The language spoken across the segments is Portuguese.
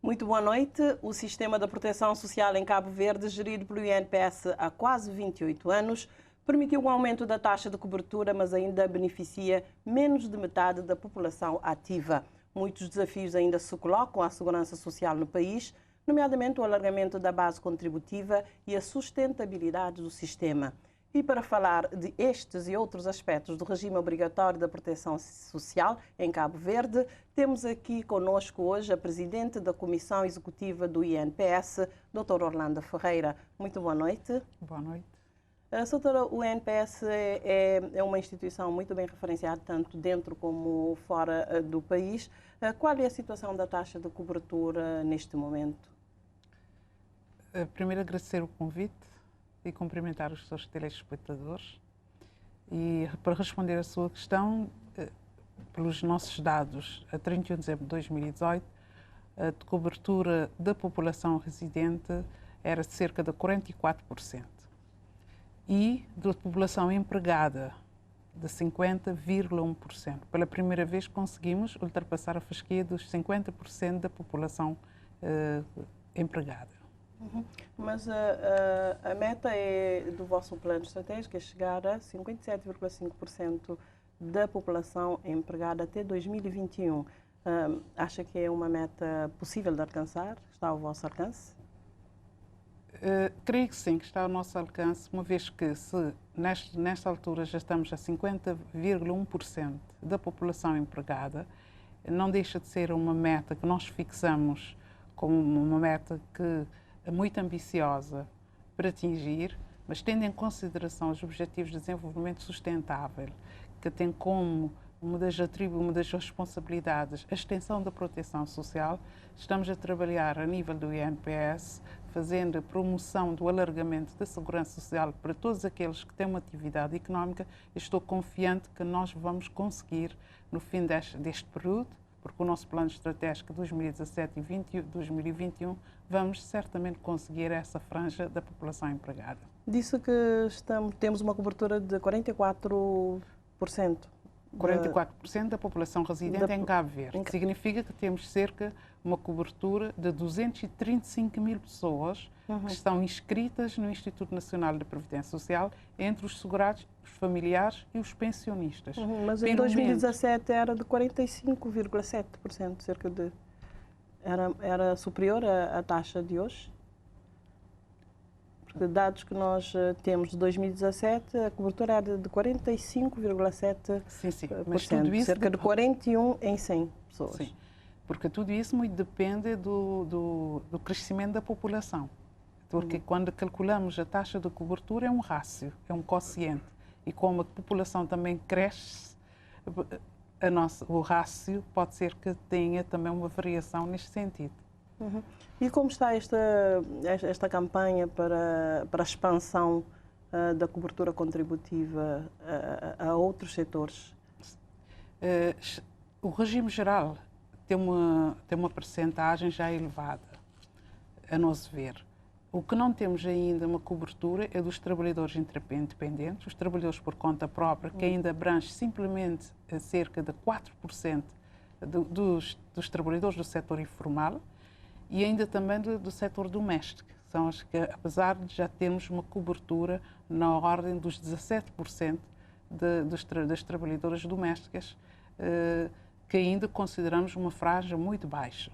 Muito boa noite. O Sistema da Proteção Social em Cabo Verde, gerido pelo INPS há quase 28 anos, permitiu um aumento da taxa de cobertura, mas ainda beneficia menos de metade da população ativa. Muitos desafios ainda se colocam à segurança social no país, nomeadamente o alargamento da base contributiva e a sustentabilidade do sistema. E para falar de estes e outros aspectos do regime obrigatório da proteção social em Cabo Verde, temos aqui conosco hoje a Presidente da Comissão Executiva do INPS, Dr. Orlando Ferreira. Muito boa noite. Boa noite. Doutora, o INPS é uma instituição muito bem referenciada, tanto dentro como fora do país. Qual é a situação da taxa de cobertura neste momento? Primeiro, agradecer o convite e cumprimentar os seus telespectadores. E para responder à sua questão, pelos nossos dados, a 31 de dezembro de 2018, a cobertura da população residente era de cerca de 44%. E da população empregada, de 50,1%. Pela primeira vez conseguimos ultrapassar a fasquia dos 50% da população empregada. Mas a meta do vosso plano estratégico é chegar a 57,5% da população empregada até 2021. Acha que é uma meta possível de alcançar? Está ao vosso alcance? Creio que sim, que está ao nosso alcance, uma vez que se nesta altura já estamos a 50,1% da população empregada, não deixa de ser uma meta que nós fixamos como uma meta que é muito ambiciosa para atingir, mas tendo em consideração os Objetivos de Desenvolvimento Sustentável, que tem como uma das responsabilidades a extensão da proteção social, estamos a trabalhar a nível do INPS, fazendo a promoção do alargamento da segurança social para todos aqueles que têm uma atividade económica. Estou confiante que nós vamos conseguir, no fim deste período, porque o nosso plano estratégico 2017 e 2021, vamos certamente conseguir essa franja da população empregada. Disse que temos uma cobertura de 44%. 44% da população residente em Cabo Verde. Significa que temos cerca de uma cobertura de 235 mil pessoas que estão inscritas no Instituto Nacional de Previdência Social, entre os segurados, os familiares e os pensionistas. Mas em 2017 era de 45,7%, cerca de... Era superior à taxa de hoje? Porque dados que nós temos de 2017, a cobertura era de 45,7%. Sim, mas tudo isso cerca de 41 em 100 pessoas. Sim, porque tudo isso muito depende do crescimento da população. Porque quando calculamos a taxa de cobertura é um rácio, é um quociente. E como a população também cresce, o rácio pode ser que tenha também uma variação neste sentido. E como está esta campanha para a expansão da cobertura contributiva a outros setores? O regime geral tem uma percentagem já elevada, a nosso ver. O que não temos ainda uma cobertura é dos trabalhadores independentes, os trabalhadores por conta própria, que ainda abrange simplesmente cerca de 4% dos trabalhadores do setor informal, e ainda também do setor doméstico. São os que, apesar de já termos uma cobertura na ordem dos 17% das trabalhadoras domésticas, que ainda consideramos uma franja muito baixa.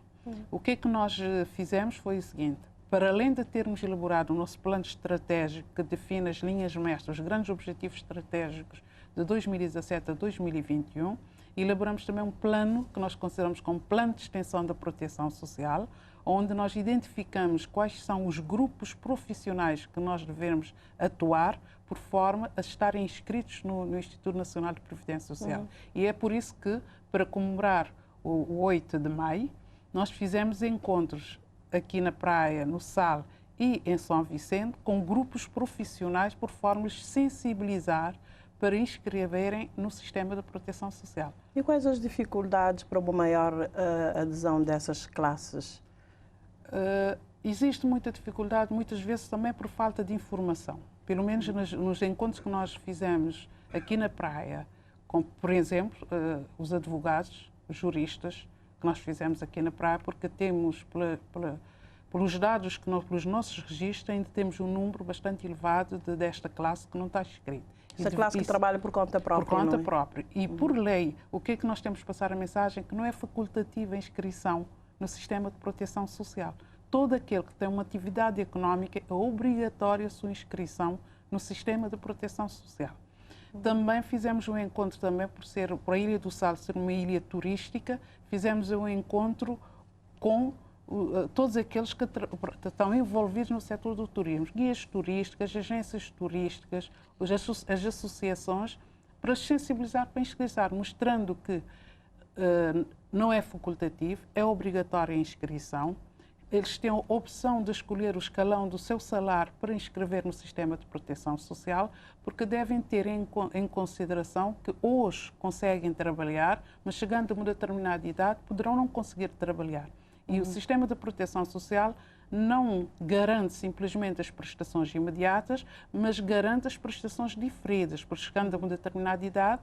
O que é que nós fizemos foi o seguinte: para além de termos elaborado o nosso plano estratégico que define as linhas mestras, os grandes objetivos estratégicos de 2017 a 2021, elaboramos também um plano que nós consideramos como plano de extensão da proteção social, onde nós identificamos quais são os grupos profissionais que nós devemos atuar por forma a estarem inscritos no Instituto Nacional de Previdência Social. E é por isso que, para comemorar o 8 de maio, nós fizemos encontros aqui na praia, no Sal e em São Vicente, com grupos profissionais por forma de sensibilizar para inscreverem no sistema de proteção social. E quais as dificuldades para uma maior adesão dessas classes? Existe muita dificuldade, muitas vezes também por falta de informação. Pelo menos nos encontros que nós fizemos aqui na praia, com, por exemplo, os advogados, os juristas, que nós fizemos aqui na praia, porque temos, pelos dados, pelos nossos registros, ainda temos um número bastante elevado desta classe que não está inscrito. Essa classe que trabalha por conta própria. Por conta própria. E por lei, o que é que nós temos que passar a mensagem? Que não é facultativa a inscrição no sistema de proteção social. Todo aquele que tem uma atividade económica é obrigatória a sua inscrição no sistema de proteção social. Também fizemos um encontro, também por a Ilha do Sal ser uma ilha turística, fizemos um encontro com todos aqueles que estão envolvidos no setor do turismo, guias turísticas, agências turísticas, as associações, para sensibilizar, para inscrever, mostrando que não é facultativo, é obrigatória a inscrição. Eles têm a opção de escolher o escalão do seu salário para inscrever no sistema de proteção social, porque devem ter em consideração que hoje conseguem trabalhar, mas chegando a uma determinada idade poderão não conseguir trabalhar. E o sistema de proteção social não garante simplesmente as prestações imediatas, mas garante as prestações diferidas, porque chegando a uma determinada idade,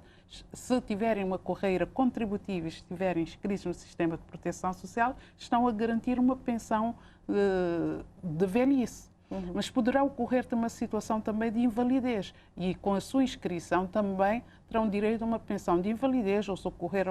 se tiverem uma carreira contributiva e estiverem inscritos no sistema de proteção social, estão a garantir uma pensão de velhice. Mas poderá ocorrer uma situação também de invalidez e com a sua inscrição também terão direito a uma pensão de invalidez ou se ocorrer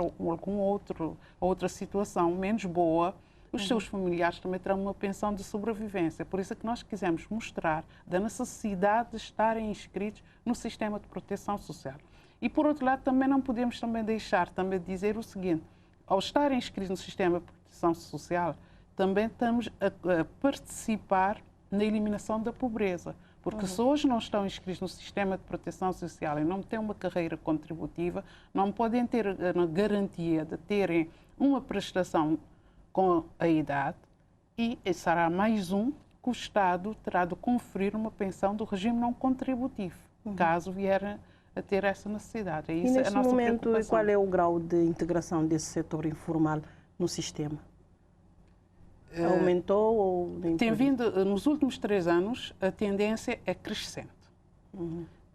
outra situação menos boa, os seus familiares também terão uma pensão de sobrevivência. Por isso é que nós quisemos mostrar da necessidade de estarem inscritos no sistema de proteção social. E, por outro lado, também não podemos deixar de dizer o seguinte, ao estarem inscritos no sistema de proteção social, também estamos a participar na eliminação da pobreza. Porque se hoje não estão inscritos no sistema de proteção social e não têm uma carreira contributiva, não podem ter a garantia de terem uma prestação com a idade e será mais um que o Estado terá de conferir uma pensão do regime não contributivo, caso vier a ter essa necessidade. E neste momento, qual é o grau de integração desse setor informal no sistema? Aumentou ou... Tem vindo, nos últimos 3 anos, a tendência é crescente.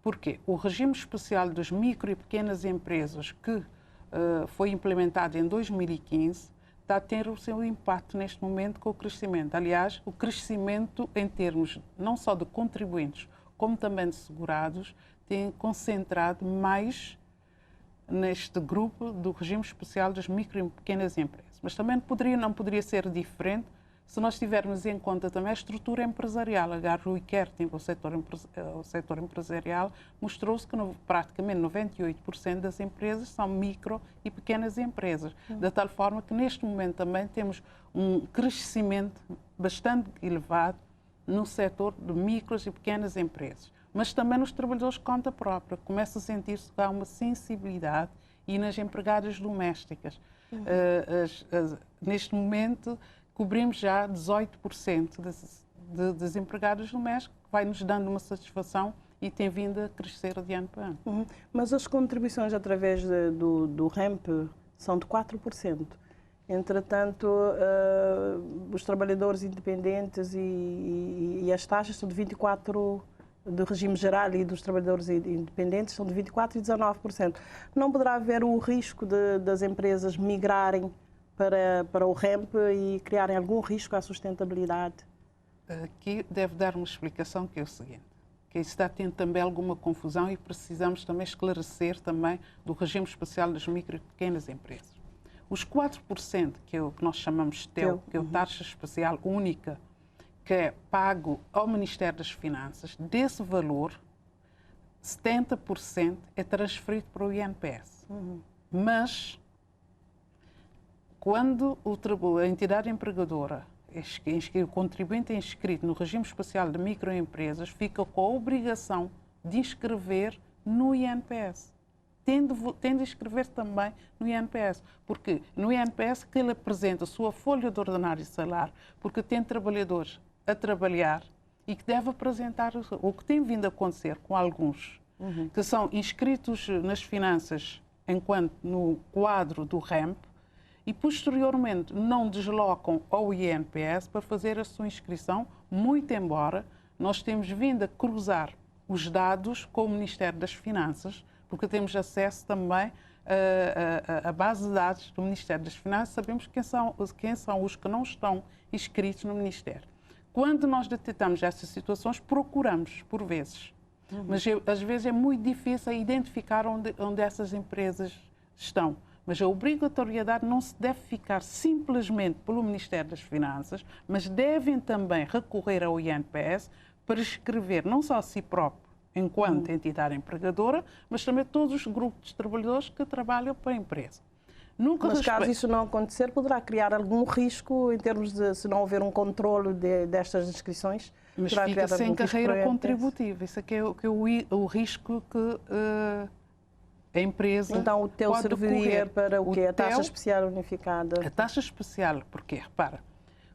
Porquê? O regime especial das micro e pequenas empresas que foi implementado em 2015 está a ter o seu impacto neste momento com o crescimento. Aliás, o crescimento em termos não só de contribuintes, como também de segurados, tem concentrado mais neste grupo do regime especial das micro e pequenas empresas. Mas também não poderia ser diferente se nós tivermos em conta também a estrutura empresarial. A Rui Kertin, o setor empresarial, mostrou-se que praticamente 98% das empresas são micro e pequenas empresas. De tal forma que neste momento também temos um crescimento bastante elevado no setor de micros e pequenas empresas. Mas também nos trabalhadores de conta própria. Começa a sentir-se que há uma sensibilidade e nas empregadas domésticas. Neste momento, cobrimos já 18% das empregadas domésticas, que vai nos dando uma satisfação e tem vindo a crescer de ano para ano. Mas as contribuições através do REMP são de 4%. Entretanto, os trabalhadores independentes e as taxas são de 24%. Do regime geral e dos trabalhadores independentes são de 24% e 19%. Não poderá haver o risco das empresas migrarem para o REMP e criarem algum risco à sustentabilidade? Aqui deve dar uma explicação que é o seguinte, que está tendo também alguma confusão e precisamos também esclarecer também do regime especial das micro e pequenas empresas. Os 4%, que é o que nós chamamos TEU, que é a taxa especial única, que é pago ao Ministério das Finanças, desse valor, 70% é transferido para o INPS. Mas, quando a entidade empregadora, o contribuinte é inscrito no regime especial de microempresas, fica com a obrigação de inscrever no INPS. Tem de inscrever também no INPS, porque no INPS que ele apresenta a sua folha de ordenário e salário, porque tem trabalhadores a trabalhar e que deve apresentar o que tem vindo a acontecer com alguns que são inscritos nas finanças enquanto no quadro do REMP e posteriormente não deslocam ao INPS para fazer a sua inscrição, muito embora nós temos vindo a cruzar os dados com o Ministério das Finanças, porque temos acesso também a base de dados do Ministério das Finanças, sabemos quem são os que não estão inscritos no Ministério. Quando nós detectamos essas situações, procuramos, por vezes. Mas às vezes é muito difícil identificar onde essas empresas estão. Mas a obrigatoriedade não se deve ficar simplesmente pelo Ministério das Finanças, mas devem também recorrer ao INPS para escrever não só a si próprio, enquanto entidade empregadora, mas também todos os grupos de trabalhadores que trabalham para a empresa. Mas caso isso não acontecer, poderá criar algum risco em termos de, se não houver um controle destas inscrições? Mas fica sem carreira contributiva. Isso é que é o risco que a empresa Então o TEU serviria para o quê? A taxa especial unificada? A taxa especial, porque, repara,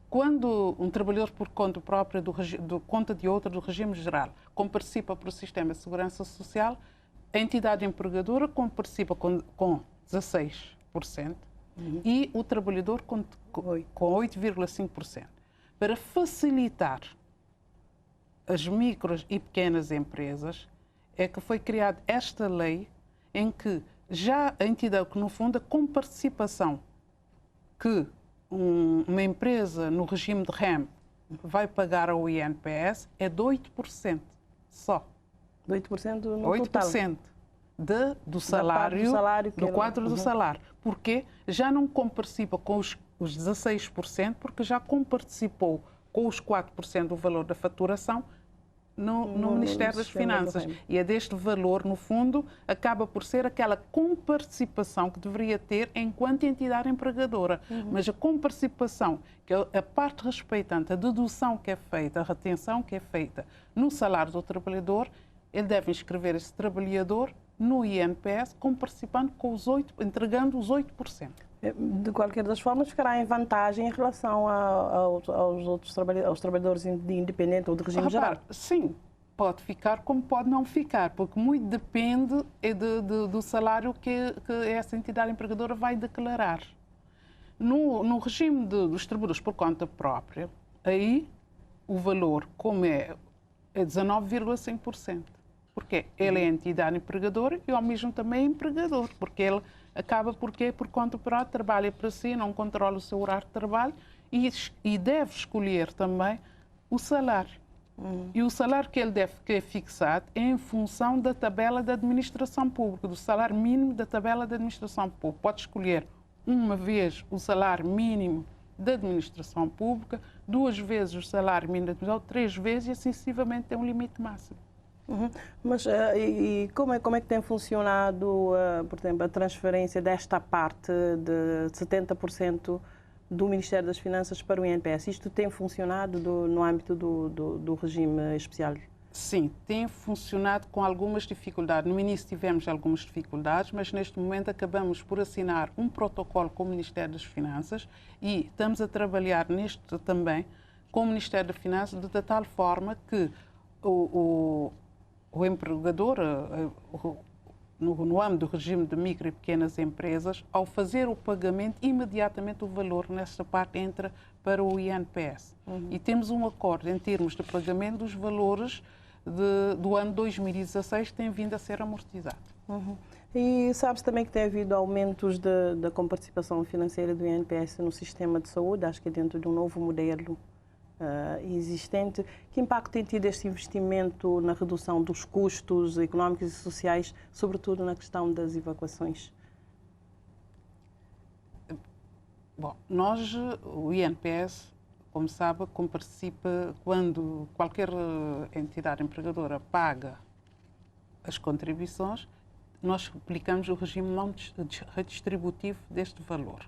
quando um trabalhador por conta própria, conta de outra, do regime geral, participa para o Sistema de Segurança Social, a entidade empregadora participa com 16% e o trabalhador com 8,5%. Para facilitar as micros e pequenas empresas, é que foi criada esta lei em que já a entidade, que no fundo a comparticipação que uma empresa no regime de REM vai pagar ao INPS é de 8% só. De 8% no 8% do salário, do quadro do salário. Porque já não comparticipa com os 16%, porque já comparticipou com os 4% do valor da faturação no Ministério das Finanças. E é deste valor, no fundo, acaba por ser aquela comparticipação que deveria ter enquanto entidade empregadora. Mas a comparticipação, que é a parte respeitante, a dedução que é feita, a retenção que é feita no salário do trabalhador, ele deve inscrever esse trabalhador no INPS, participando com entregando os 8%. De qualquer das formas, ficará em vantagem em relação aos trabalhadores de independente ou de regime geral? Sim, pode ficar como pode não ficar, porque muito depende do salário que essa entidade empregadora vai declarar. No regime dos trabalhadores por conta própria, aí o valor, como é 19,5%. Porque ele é entidade empregadora e ao mesmo também é empregador, porque ele acaba por conta própria, trabalha para si, não controla o seu horário de trabalho e deve escolher também o salário. E o salário que ele deve que é fixado é em função da tabela da administração pública, do salário mínimo da tabela da administração pública. Pode escolher uma vez o salário mínimo da administração pública, 2 vezes o salário mínimo da administração, 3 vezes e assim sucessivamente tem um limite máximo. Mas e como é que tem funcionado, por exemplo, a transferência desta parte de 70% do Ministério das Finanças para o INPS? Isto tem funcionado no âmbito do regime especial? Sim, tem funcionado com algumas dificuldades. No início tivemos algumas dificuldades, mas neste momento acabamos por assinar um protocolo com o Ministério das Finanças e estamos a trabalhar neste também com o Ministério das Finanças de tal forma que o empregador, no âmbito do regime de micro e pequenas empresas, ao fazer o pagamento, imediatamente o valor nesta parte entra para o INPS. E temos um acordo em termos de pagamento dos valores do ano 2016 que tem vindo a ser amortizado. E sabe-se também que tem havido aumentos da comparticipação financeira do INPS no sistema de saúde, acho que é dentro de um novo modelo existente. Que impacto tem tido este investimento na redução dos custos económicos e sociais, sobretudo na questão das evacuações? Bom, o INPS, como sabe, participa quando qualquer entidade empregadora paga as contribuições, nós aplicamos o regime não redistributivo deste valor.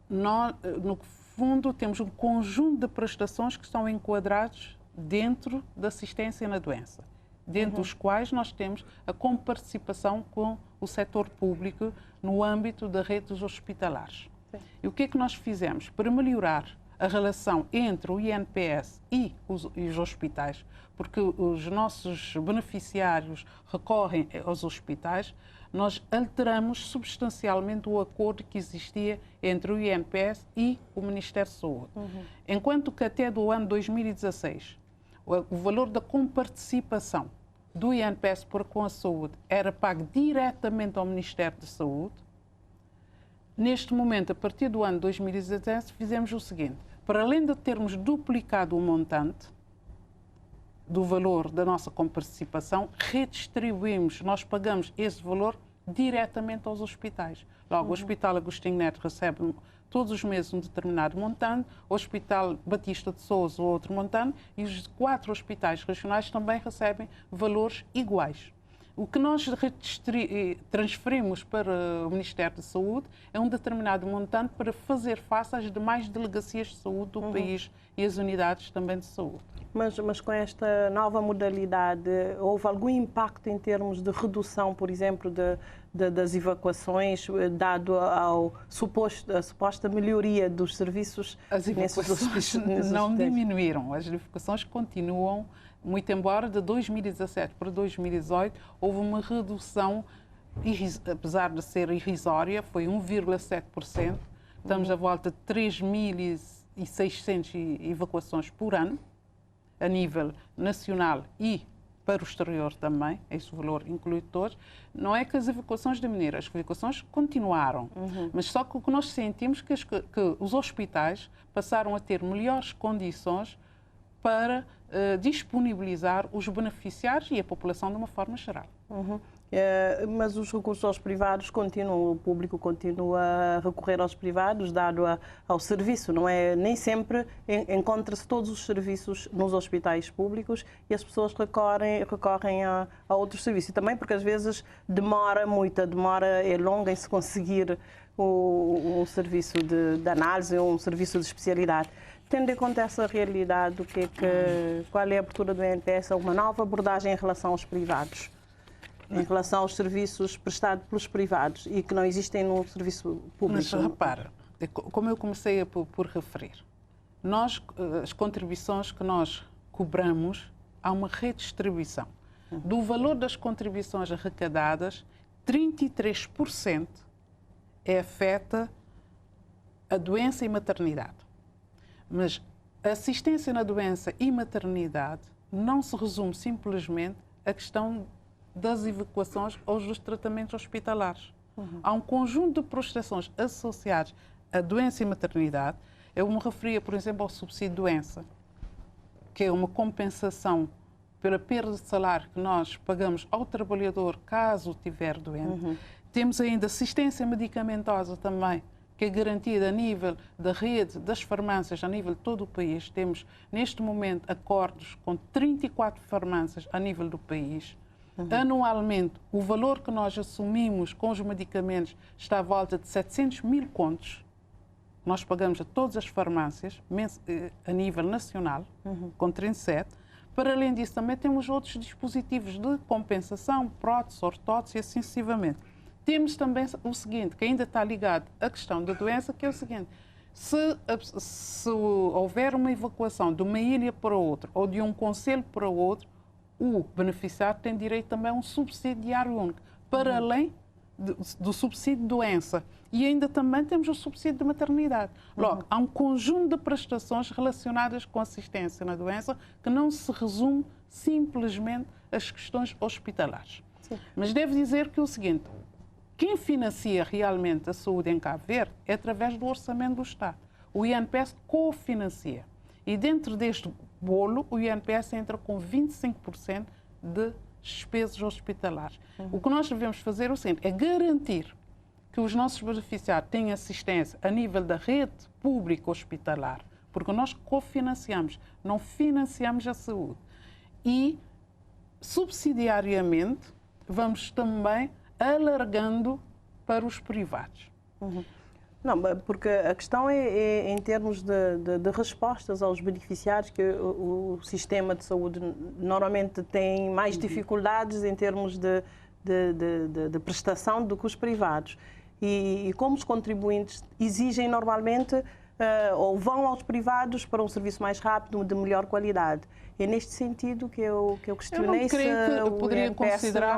No fundo, temos um conjunto de prestações que estão enquadrados dentro da assistência na doença, dentro dos quais nós temos a comparticipação com o setor público no âmbito da rede dos hospitalares. Sim. E o que é que nós fizemos? Para melhorar a relação entre o INPS e os hospitais, porque os nossos beneficiários recorrem aos hospitais, nós alteramos substancialmente o acordo que existia entre o INPS e o Ministério da Saúde. Enquanto que até do ano 2016, o valor da comparticipação do INPS com a saúde era pago diretamente ao Ministério da Saúde. Neste momento, a partir do ano 2017, fizemos o seguinte: para além de termos duplicado o montante do valor da nossa comparticipação, redistribuímos, nós pagamos esse valor diretamente aos hospitais. Logo, o Hospital Agostinho Neto recebe todos os meses um determinado montante, o Hospital Batista de Sousa outro montante e os 4 hospitais regionais também recebem valores iguais. O que nós transferimos para o Ministério da Saúde é um determinado montante para fazer face às demais delegacias de saúde do país e as unidades também de saúde. Mas com esta nova modalidade, houve algum impacto em termos de redução, por exemplo, das evacuações, dado a suposta melhoria dos serviços? As evacuações não diminuíram, as evacuações continuam, muito embora de 2017 para 2018 houve uma redução, apesar de ser irrisória, foi 1,7%. Estamos à volta de 3.600 evacuações por ano, a nível nacional e para o exterior também, esse valor inclui todos. Não é que as evacuações diminuíram, as evacuações continuaram, mas só que o que nós sentimos que os hospitais passaram a ter melhores condições para disponibilizar os beneficiários e a população de uma forma geral. Mas os recursos aos privados continuam, o público continua a recorrer aos privados, dado ao serviço, não é? Nem sempre encontra-se todos os serviços nos hospitais públicos e as pessoas recorrem a outros serviços. E também porque às vezes demora é longa em se conseguir um serviço de análise ou um serviço de especialidade. Tendo em conta essa realidade, qual é a abertura do INPS a uma nova abordagem em relação aos privados? Em relação aos serviços prestados pelos privados e que não existem no serviço público? Mas repara, como eu comecei por referir, as contribuições que nós cobramos, há uma redistribuição. Do valor das contribuições arrecadadas, 33% afeta a doença e maternidade. Mas a assistência na doença e maternidade não se resume simplesmente à questão das evacuações ou dos tratamentos hospitalares. Há um conjunto de prestações associadas à doença e maternidade. Eu me referia, por exemplo, ao subsídio de doença, que é uma compensação pela perda de salário que nós pagamos ao trabalhador caso estiver doente. Temos ainda assistência medicamentosa também, que é garantida a nível da rede das farmácias, a nível de todo o país. Temos, neste momento, acordos com 34 farmácias a nível do país. Anualmente, o valor que nós assumimos com os medicamentos está à volta de 700 mil contos. Nós pagamos a todas as farmácias, a nível nacional, com 37. Para além disso, também temos outros dispositivos de compensação, prótese, ortótese e assim sucessivamente. Temos também o seguinte, que ainda está ligado à questão da doença, que é o seguinte: se houver uma evacuação de uma ilha para outra ou de um concelho para outro, o beneficiário tem direito também a um subsídio diário único, para além do subsídio de doença. E ainda também temos o subsídio de maternidade. Logo, há um conjunto de prestações relacionadas com assistência na doença que não se resume simplesmente às questões hospitalares. Sim. Mas devo dizer que é o seguinte: quem financia realmente a saúde em Cabo Verde é através do orçamento do Estado. O INPS cofinancia. E dentro deste bolo, o INPS entra com 25% de despesas hospitalares. O que nós devemos fazer é o seguinte: é garantir que os nossos beneficiários têm assistência a nível da rede pública hospitalar, porque nós cofinanciamos, não financiamos a saúde. E, subsidiariamente, vamos também alargando para os privados. Não, porque a questão é em termos de respostas aos beneficiários, que o sistema de saúde normalmente tem mais dificuldades em termos de prestação do que os privados. E como os contribuintes exigem normalmente ou vão aos privados para um serviço mais rápido, de melhor qualidade. É neste sentido que eu questionei. Eu não creio que eu poderia considerar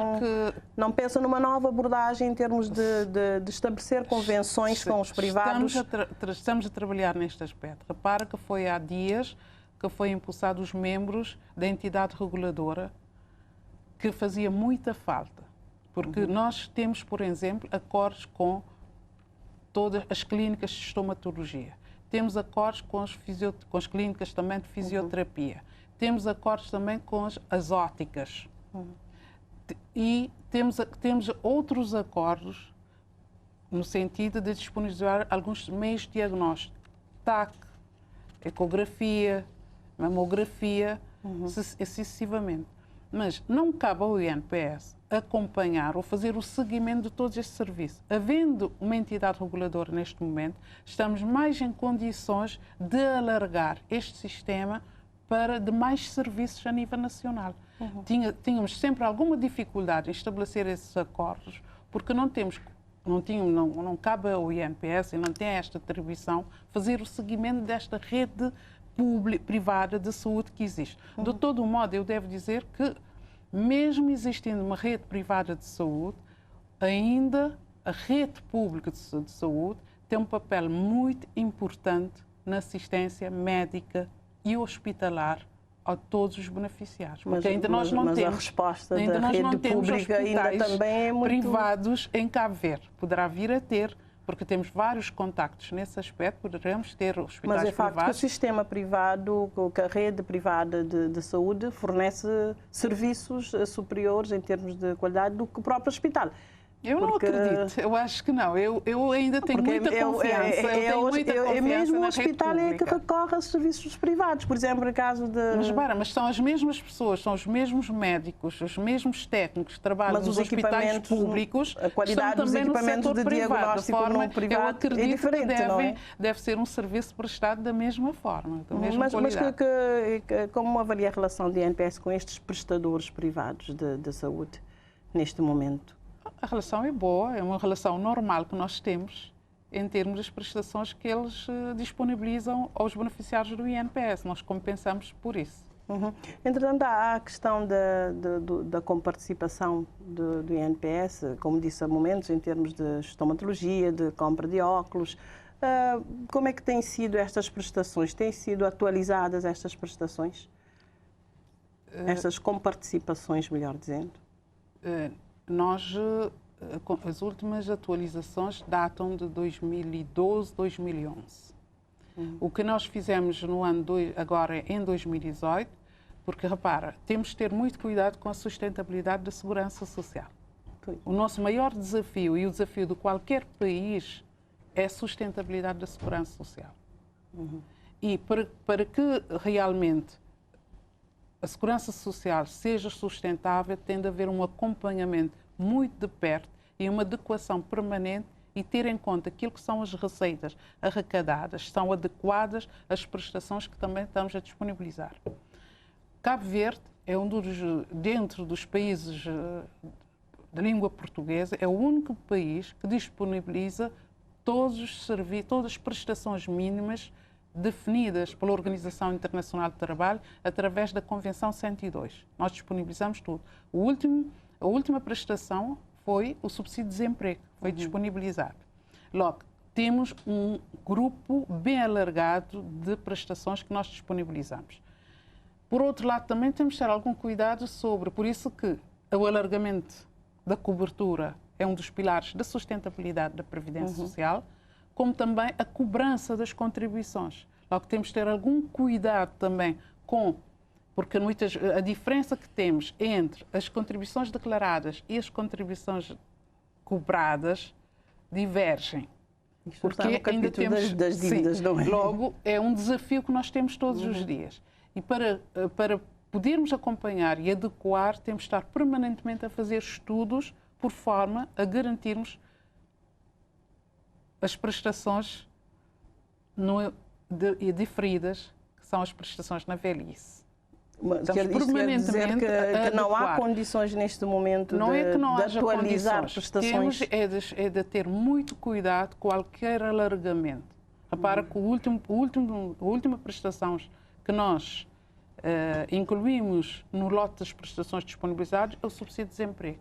não pensa numa nova abordagem em termos de estabelecer convenções com os privados. Estamos a trabalhar neste aspecto. Repara que foi há dias que foi impulsado os membros da entidade reguladora que fazia muita falta, porque nós temos, por exemplo, acordos com todas as clínicas de estomatologia, temos acordos com as clínicas também de fisioterapia, temos acordos também com as óticas e temos outros acordos no sentido de disponibilizar alguns meios de diagnóstico, TAC, ecografia, mamografia, excessivamente. Mas não cabe ao INPS acompanhar ou fazer o seguimento de todos estes serviços. Havendo uma entidade reguladora neste momento, estamos mais em condições de alargar este sistema para demais serviços a nível nacional. Tínhamos sempre alguma dificuldade em estabelecer esses acordos, porque não cabe ao INPS e não tem esta atribuição fazer o seguimento desta rede privada de saúde que existe. De todo modo, eu devo dizer que, mesmo existindo uma rede privada de saúde, ainda a rede pública de saúde tem um papel muito importante na assistência médica e hospitalar a todos os beneficiários. Porque ainda nós não temos. A resposta da rede pública ainda também é muito privados em Cabo Verde. Poderá vir a ter, porque temos vários contactos nesse aspecto, poderemos ter hospitais privados. Mas é facto que o sistema privado, que a rede privada de saúde fornece serviços superiores em termos de qualidade do que o próprio hospital. Eu não acredito, eu acho que não. Eu ainda tenho muita confiança. É mesmo o hospital é que recorre a serviços privados. Por exemplo, no caso de... Mas são as mesmas pessoas, são os mesmos médicos, os mesmos técnicos que trabalham nos hospitais públicos, a qualidade dos equipamentos de diagnóstico no privado, eu acredito é diferente, que não é? Deve ser um serviço prestado da mesma forma, da mesma mas qualidade. Como avalia a relação do INPS com estes prestadores privados de saúde neste momento? A relação é boa, é uma relação normal que nós temos em termos das prestações que eles disponibilizam aos beneficiários do INPS. Nós compensamos por isso. Entretanto, há a questão da comparticipação do INPS, como disse há momentos, em termos de estomatologia, de compra de óculos. Como é que têm sido estas prestações? Têm sido atualizadas estas prestações? Estas comparticipações, melhor dizendo? As últimas atualizações datam de 2012, 2011. O que nós fizemos agora em 2018, porque, repara, temos de ter muito cuidado com a sustentabilidade da segurança social. O nosso maior desafio e o desafio de qualquer país é a sustentabilidade da segurança social. E para que realmente a segurança social seja sustentável, tem de haver um acompanhamento muito de perto e uma adequação permanente e ter em conta aquilo que são as receitas arrecadadas, são adequadas às prestações que também estamos a disponibilizar. Cabo Verde é dentro dos países de língua portuguesa, é o único país que disponibiliza todas as prestações mínimas definidas pela Organização Internacional do Trabalho através da Convenção 102. Nós disponibilizamos tudo. A última prestação foi o subsídio de desemprego, foi disponibilizado. Logo, temos um grupo bem alargado de prestações que nós disponibilizamos. Por outro lado, também temos de ter algum cuidado por isso que o alargamento da cobertura é um dos pilares da sustentabilidade da Previdência Social, como também a cobrança das contribuições. Logo, temos de ter algum cuidado também porque a diferença que temos entre as contribuições declaradas e as contribuições cobradas divergem. Isto porque está no capítulo das dívidas, não é? Logo, é um desafio que nós temos todos os dias. E para podermos acompanhar e adequar, temos de estar permanentemente a fazer estudos por forma a garantirmos as prestações diferidas, que são as prestações na velhice. Mas quer dizer que não há condições neste momento de atualizar prestações? Temos de ter muito cuidado com qualquer alargamento. Repara que a última prestação que nós incluímos no lote das prestações disponibilizadas é o subsídio de desemprego.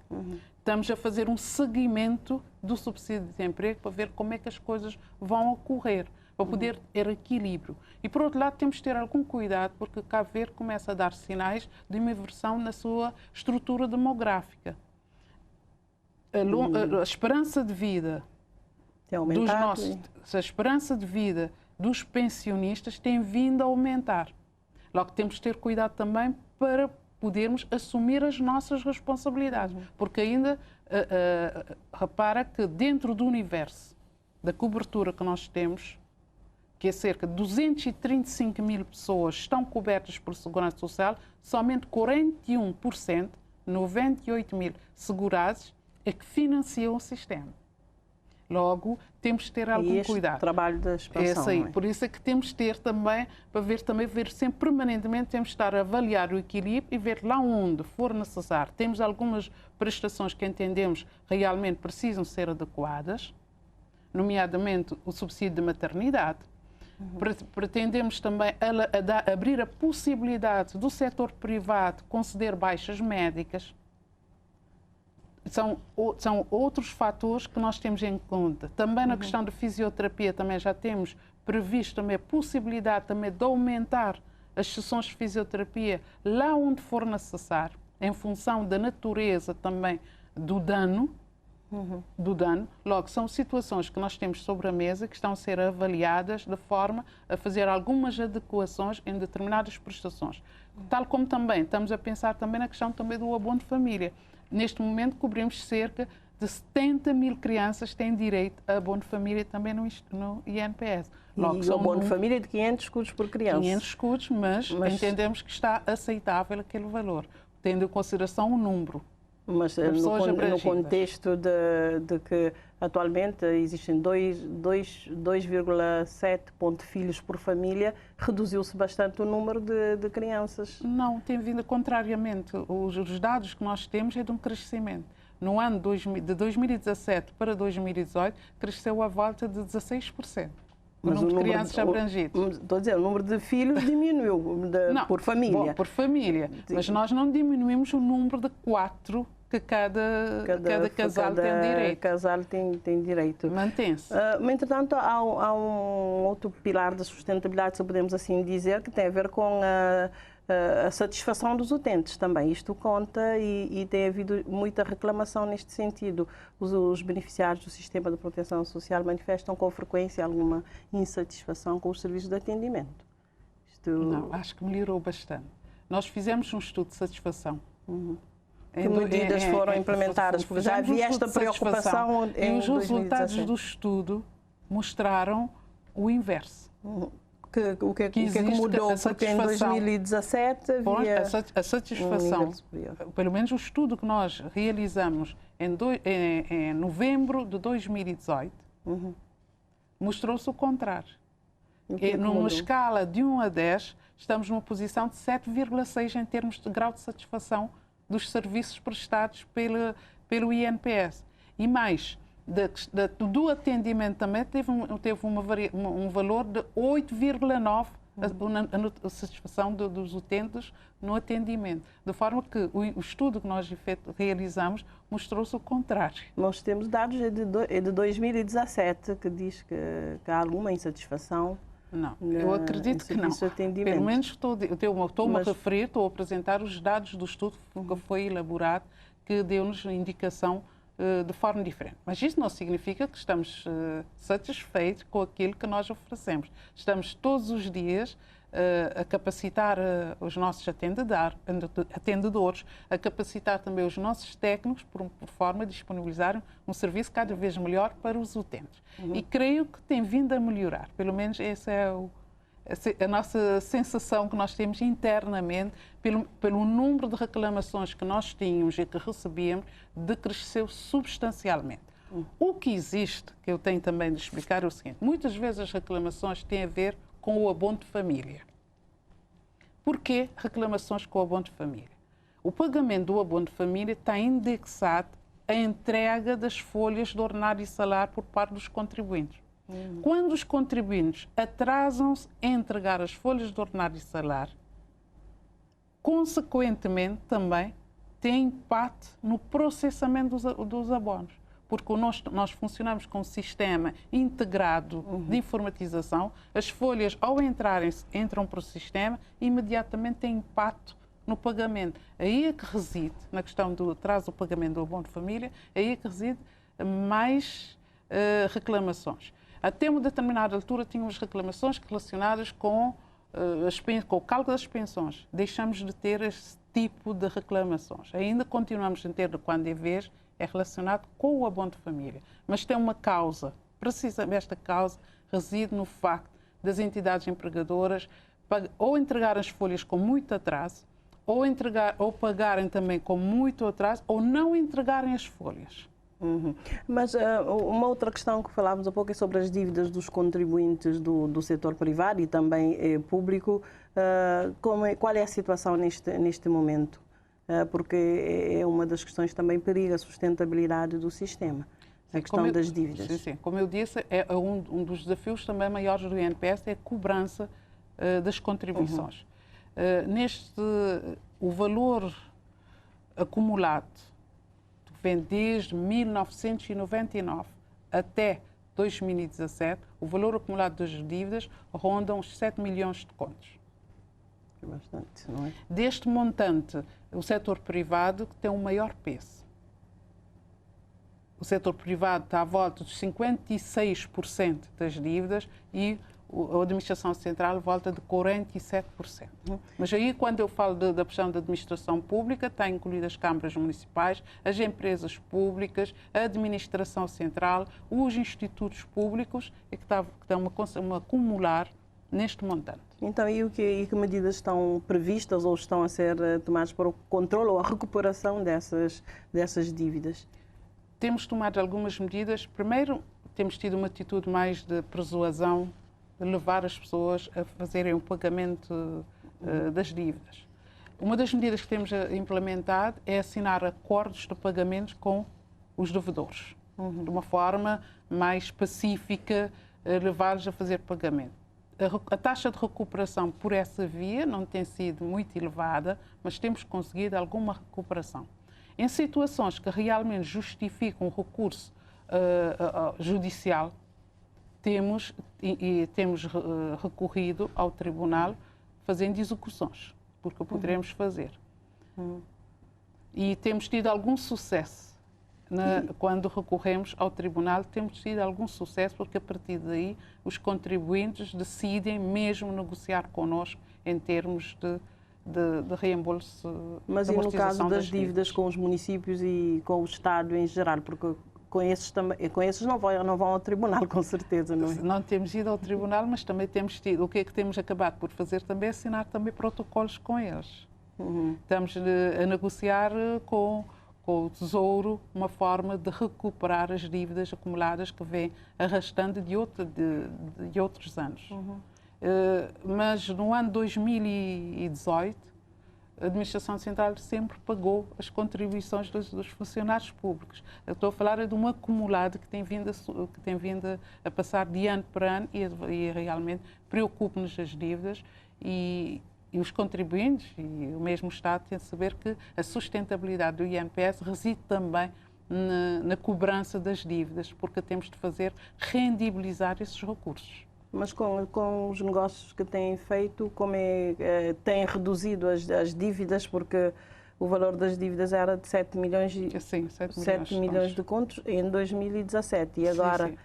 Estamos a fazer um seguimento do subsídio de desemprego para ver como é que as coisas vão ocorrer. para poder ter equilíbrio. E, por outro lado, temos de ter algum cuidado, porque Cabo Verde começa a dar sinais de uma inversão na sua estrutura demográfica. A esperança de vida a esperança de vida dos pensionistas tem vindo a aumentar. Logo, temos de ter cuidado também para podermos assumir as nossas responsabilidades, porque ainda repara que dentro do universo da cobertura que nós temos, que é cerca de 235 mil pessoas estão cobertas por Segurança Social, somente 41%, 98 mil segurados, é que financiam o sistema. Logo, temos de ter algum cuidado. Trabalho da expansão. Aí. Por isso é que temos de ter também, para ver sempre permanentemente, temos de estar a avaliar o equilíbrio e ver lá onde for necessário. Temos algumas prestações que entendemos realmente precisam ser adequadas, nomeadamente o subsídio de maternidade. Pretendemos também abrir a possibilidade do setor privado conceder baixas médicas. São outros fatores que nós temos em conta. Também na questão da fisioterapia também já temos previsto também a possibilidade também de aumentar as sessões de fisioterapia lá onde for necessário, em função da natureza também do dano. Logo, são situações que nós temos sobre a mesa que estão a ser avaliadas de forma a fazer algumas adequações em determinadas prestações. Tal como também estamos a pensar também na questão também do abono de família. Neste momento, cobrimos cerca de 70 mil crianças que têm direito a abono de família também no INPS. Logo, e o abono de família de 500 escudos por criança. 500 escudos, mas entendemos que está aceitável aquele valor, tendo em consideração o número. Mas no contexto de que atualmente existem 2,7 ponto filhos por família, reduziu-se bastante o número de crianças. Não, tem vindo contrariamente. Os dados que nós temos é de um crescimento. No ano de 2017 para 2018, cresceu à volta de 16%. O número de crianças abrangidas. Estou a dizer, o número de filhos diminuiu por família. Bom, por família. Mas nós não diminuímos o número de 4 que cada casal tem direito. Casal tem direito. Mantém-se. Entretanto, há um outro pilar da sustentabilidade, se podemos assim dizer, que tem a ver com a satisfação dos utentes também. Isto conta e tem havido muita reclamação neste sentido. Os beneficiários do Sistema de Proteção Social manifestam com frequência alguma insatisfação com os serviços de atendimento. Não, acho que melhorou bastante. Nós fizemos um estudo de satisfação. Que medidas foram implementadas? Porque já havia esta preocupação em 2017. E os resultados do estudo mostraram o inverso. O que é que mudou? Porque em 2017 havia a satisfação, pelo menos o estudo que nós realizamos em novembro de 2018, mostrou-se o contrário. Numa escala de 1 a 10, estamos numa posição de 7,6 em termos de grau de satisfação dos serviços prestados pelo INPS. E mais, do atendimento também teve um valor de 8,9 a satisfação dos utentes no atendimento. De forma que o estudo que nós realizamos mostrou-se o contrário. Nós temos dados de 2017 que diz que há alguma insatisfação. Não, eu acredito que não. Pelo menos estou-me a referir, estou a apresentar os dados do estudo que foi elaborado, que deu-nos indicação de forma diferente. Mas isso não significa que estamos satisfeitos com aquilo que nós oferecemos. Estamos todos os dias a capacitar os nossos atendedores, a capacitar também os nossos técnicos por forma de disponibilizar um serviço cada vez melhor para os utentes. E creio que tem vindo a melhorar. Pelo menos essa é a nossa sensação que nós temos internamente, pelo número de reclamações que nós tínhamos e que recebíamos, decresceu substancialmente. O que existe, que eu tenho também de explicar, é o seguinte: muitas vezes as reclamações têm a ver com o abono de família. Porquê reclamações com o abono de família? O pagamento do abono de família está indexado à entrega das folhas de ordenado e salário por parte dos contribuintes. Quando os contribuintes atrasam-se em entregar as folhas de ordenado e salário, consequentemente também tem impacto no processamento dos abonos. porque nós funcionamos com um sistema integrado de informatização. As folhas, ao entram para o sistema, imediatamente têm impacto no pagamento. Aí é que reside, na questão do atraso do pagamento do abono de família, aí é que reside mais reclamações. Até uma determinada altura tínhamos reclamações relacionadas com o cálculo das pensões. Deixamos de ter esse tipo de reclamações. Ainda continuamos a ter, quando é vez, é relacionado com o abono de família. Mas tem uma causa. Precisamente esta causa reside no facto das entidades empregadoras ou entregarem as folhas com muito atraso, ou pagarem também com muito atraso, ou não entregarem as folhas. Mas uma outra questão que falávamos há pouco é sobre as dívidas dos contribuintes do setor privado e também público. Qual é a situação neste momento? Porque é uma das questões que também periga a sustentabilidade do sistema, a questão das dívidas. Sim. Como eu disse, é um dos desafios também maiores do INPS é a cobrança das contribuições. O valor acumulado vem desde 1999 até 2017, o valor acumulado das dívidas ronda uns 7 milhões de contos. É bastante, não é? Deste montante, o setor privado tem um maior peso. O setor privado está à volta dos 56% das dívidas e a administração central volta de 47%. Mas aí, quando eu falo da questão da administração pública, está incluídas as câmaras municipais, as empresas públicas, a administração central, os institutos públicos, que estão a acumular neste montante. Então, e que medidas estão previstas ou estão a ser tomadas para o controle ou a recuperação dessas dívidas? Temos tomado algumas medidas. Primeiro, temos tido uma atitude mais de persuasão, de levar as pessoas a fazerem o pagamento das dívidas. Uma das medidas que temos implementado é assinar acordos de pagamento com os devedores, de uma forma mais pacífica, levá-los a fazer pagamento. A taxa de recuperação por essa via não tem sido muito elevada, mas temos conseguido alguma recuperação. Em situações que realmente justificam o recurso judicial, temos recorrido ao tribunal fazendo execuções, porque o poderemos fazer. E temos tido algum sucesso. Quando recorremos ao tribunal, temos tido algum sucesso, porque a partir daí os contribuintes decidem mesmo negociar connosco em termos de reembolso. Mas e no caso das dívidas com os municípios e com o Estado em geral? Porque com esses não vão ao tribunal, com certeza, não é? Não temos ido ao tribunal, mas também temos tido. O que é que temos acabado por fazer também é assinar também protocolos com eles. Estamos a negociar com o Tesouro uma forma de recuperar as dívidas acumuladas que vêm arrastando de outros anos. Mas no ano 2018, a Administração Central sempre pagou as contribuições dos funcionários públicos. Eu estou a falar de um acumulado que tem vindo a passar de ano para ano e realmente preocupa-nos as dívidas e os contribuintes e o mesmo Estado têm de saber que a sustentabilidade do INPS reside também na cobrança das dívidas, porque temos de fazer rendibilizar esses recursos. Mas com os negócios que têm feito, como têm reduzido as dívidas, porque o valor das dívidas era de 7 milhões, sim, 7 milhões de contos em 2017 e agora... Sim.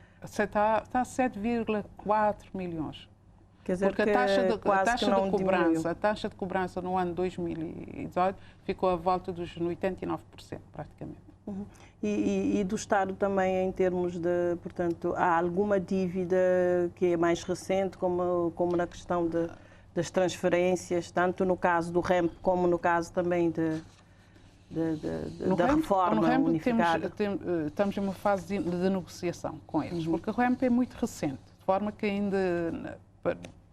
Está a 7,4 milhões. Quer dizer, porque a taxa de cobrança no ano 2018 ficou à volta dos 89%, praticamente. E do Estado também, em termos de, portanto, há alguma dívida que é mais recente, como na questão das transferências, tanto no caso do REMP como no caso também da reforma unificada? Estamos em uma fase de negociação com eles, porque o REMP é muito recente, de forma que ainda,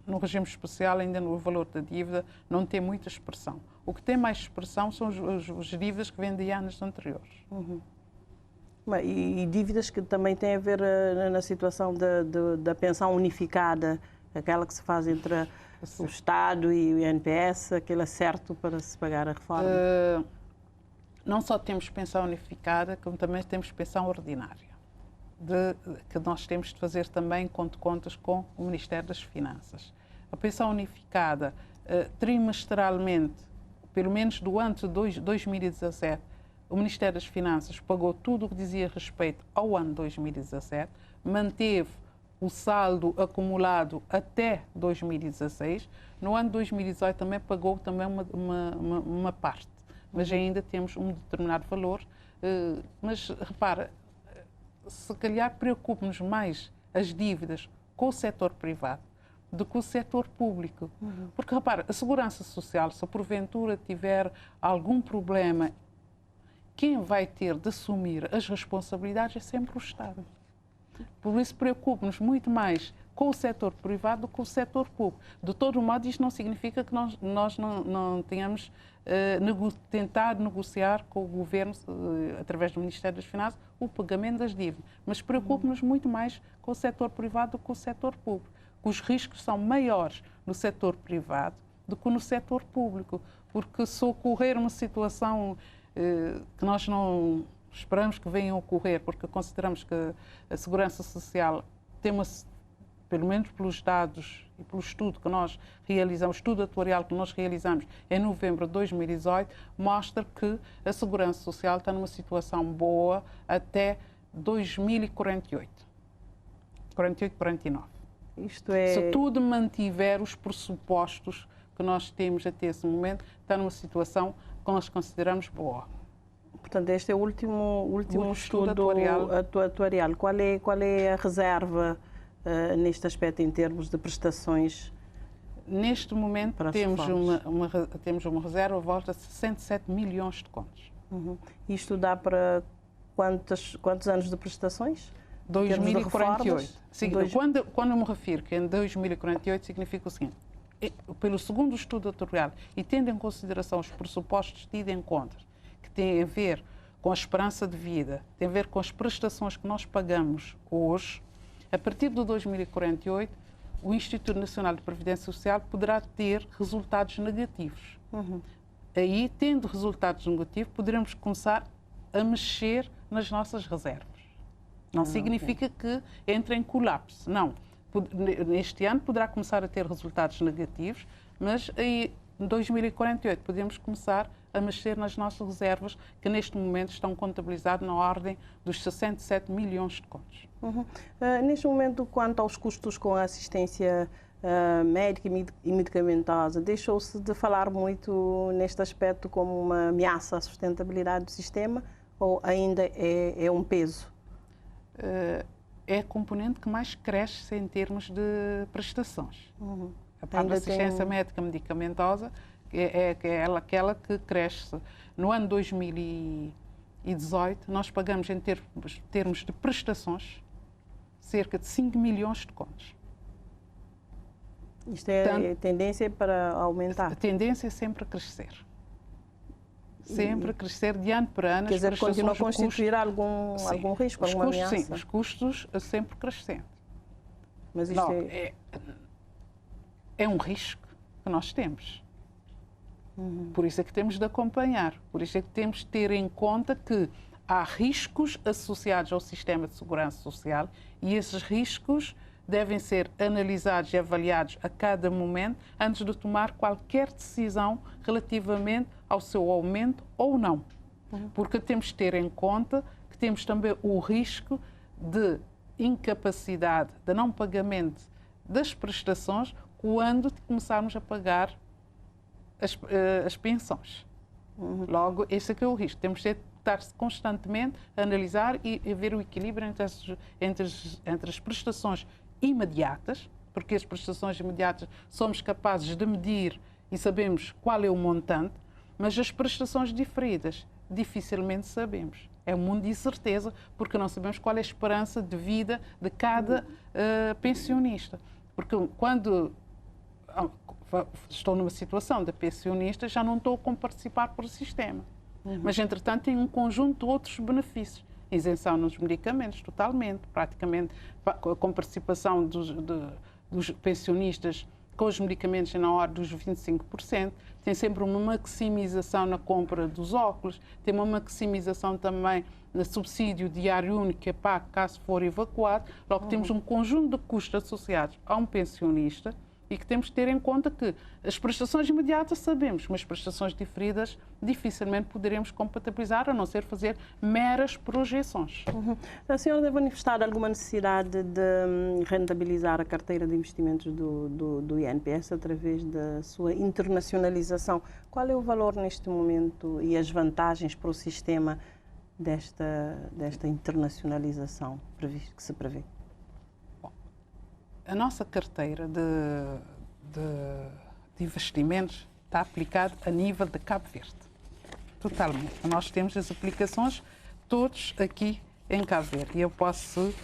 no regime especial, ainda no valor da dívida, não tem muita expressão. O que tem mais expressão são as dívidas que vêm de anos anteriores. E dívidas que também têm a ver na situação da pensão unificada, aquela que se faz entre o Estado e o INPS, aquele acerto para se pagar a reforma? não só temos pensão unificada, como também temos pensão ordinária, que nós temos de fazer também contas com o Ministério das Finanças. A pensão unificada, trimestralmente, pelo menos do ano de 2017, o Ministério das Finanças pagou tudo o que dizia respeito ao ano 2017, manteve o saldo acumulado até 2016. No ano 2018 também pagou também uma parte, mas ainda temos um determinado valor. Mas repara, se calhar preocupa-nos mais as dívidas com o setor privado do que o setor público. Porque, repara, a segurança social, se porventura tiver algum problema, quem vai ter de assumir as responsabilidades é sempre o Estado. Por isso, preocupa-nos muito mais com o setor privado do que com o setor público. De todo modo, isto não significa que nós não tenhamos tentar negociar com o Governo, através do Ministério das Finanças, o pagamento das dívidas. Mas preocupa-nos muito mais com o setor privado do que com o setor público. Os riscos são maiores no setor privado do que no setor público. Porque se ocorrer uma situação que nós não esperamos que venha a ocorrer, porque consideramos que a Segurança Social tem pelo menos pelos dados e pelo estudo que nós realizamos, estudo atuarial que nós realizamos em novembro de 2018, mostra que a Segurança Social está numa situação boa até 2048. 48, 49. Isto é... Se tudo mantiver os pressupostos que nós temos até esse momento, está numa situação que nós consideramos boa. Portanto, este é o último estudo atuarial. Qual é a reserva neste aspecto em termos de prestações? Neste momento temos uma reserva à volta de 67 milhões de contos. Isto dá para quantos anos de prestações? 2048. Quando eu me refiro que em 2048 significa o seguinte: pelo segundo estudo atuarial e tendo em consideração os pressupostos tidos em conta, que têm a ver com a esperança de vida, tem a ver com as prestações que nós pagamos hoje, a partir de 2048, o Instituto Nacional de Previdência Social poderá ter resultados negativos. Aí, tendo resultados negativos, poderemos começar a mexer nas nossas reservas. Não significa que entre em colapso, não. Neste ano poderá começar a ter resultados negativos, mas aí, em 2048 podemos começar a mexer nas nossas reservas, que neste momento estão contabilizadas na ordem dos 67 milhões de contos. Neste momento, quanto aos custos com a assistência médica e medicamentosa, deixou-se de falar muito neste aspecto como uma ameaça à sustentabilidade do sistema ou ainda é um peso? É a componente que mais cresce em termos de prestações. A própria assistência médica medicamentosa é aquela que cresce. No ano 2018, nós pagamos em termos de prestações cerca de 5 milhões de contos. Isto é tendência para aumentar? A tendência é sempre a crescer. Sempre a crescer de ano para ano. Quer dizer, continua a constituir algum risco, alguma ameaça? Sim, os custos sempre crescendo. Mas isto é um risco que nós temos. Por isso é que temos de acompanhar, por isso é que temos de ter em conta que há riscos associados ao sistema de segurança social e esses riscos devem ser analisados e avaliados a cada momento antes de tomar qualquer decisão relativamente ao seu aumento ou não. Porque temos de ter em conta que temos também o risco de incapacidade, de não pagamento das prestações quando começarmos a pagar as pensões. Logo, esse é que é o risco. Temos de estar constantemente a analisar e ver o equilíbrio entre as prestações imediatas, porque as prestações imediatas somos capazes de medir e sabemos qual é o montante, mas as prestações diferidas dificilmente sabemos. É um mundo de incerteza, porque não sabemos qual é a esperança de vida de cada pensionista. Porque quando estou numa situação de pensionista, já não estou a participar por sistema. Mas, entretanto, tem um conjunto de outros benefícios. Isenção nos medicamentos, totalmente, praticamente, com participação dos pensionistas com os medicamentos na ordem dos 25%, tem sempre uma maximização na compra dos óculos, tem uma maximização também no subsídio diário único que é pago caso for evacuado. Logo, temos um conjunto de custos associados a um pensionista e que temos que ter em conta que as prestações imediatas sabemos, mas prestações diferidas dificilmente poderemos compatibilizar, a não ser fazer meras projeções. A senhora deve manifestar alguma necessidade de rentabilizar a carteira de investimentos do INPS através da sua internacionalização. Qual é o valor neste momento e as vantagens para o sistema desta internacionalização que se prevê? A nossa carteira de investimentos está aplicada a nível de Cabo Verde. Totalmente. Nós temos as aplicações todos aqui em Cabo Verde. E eu posso...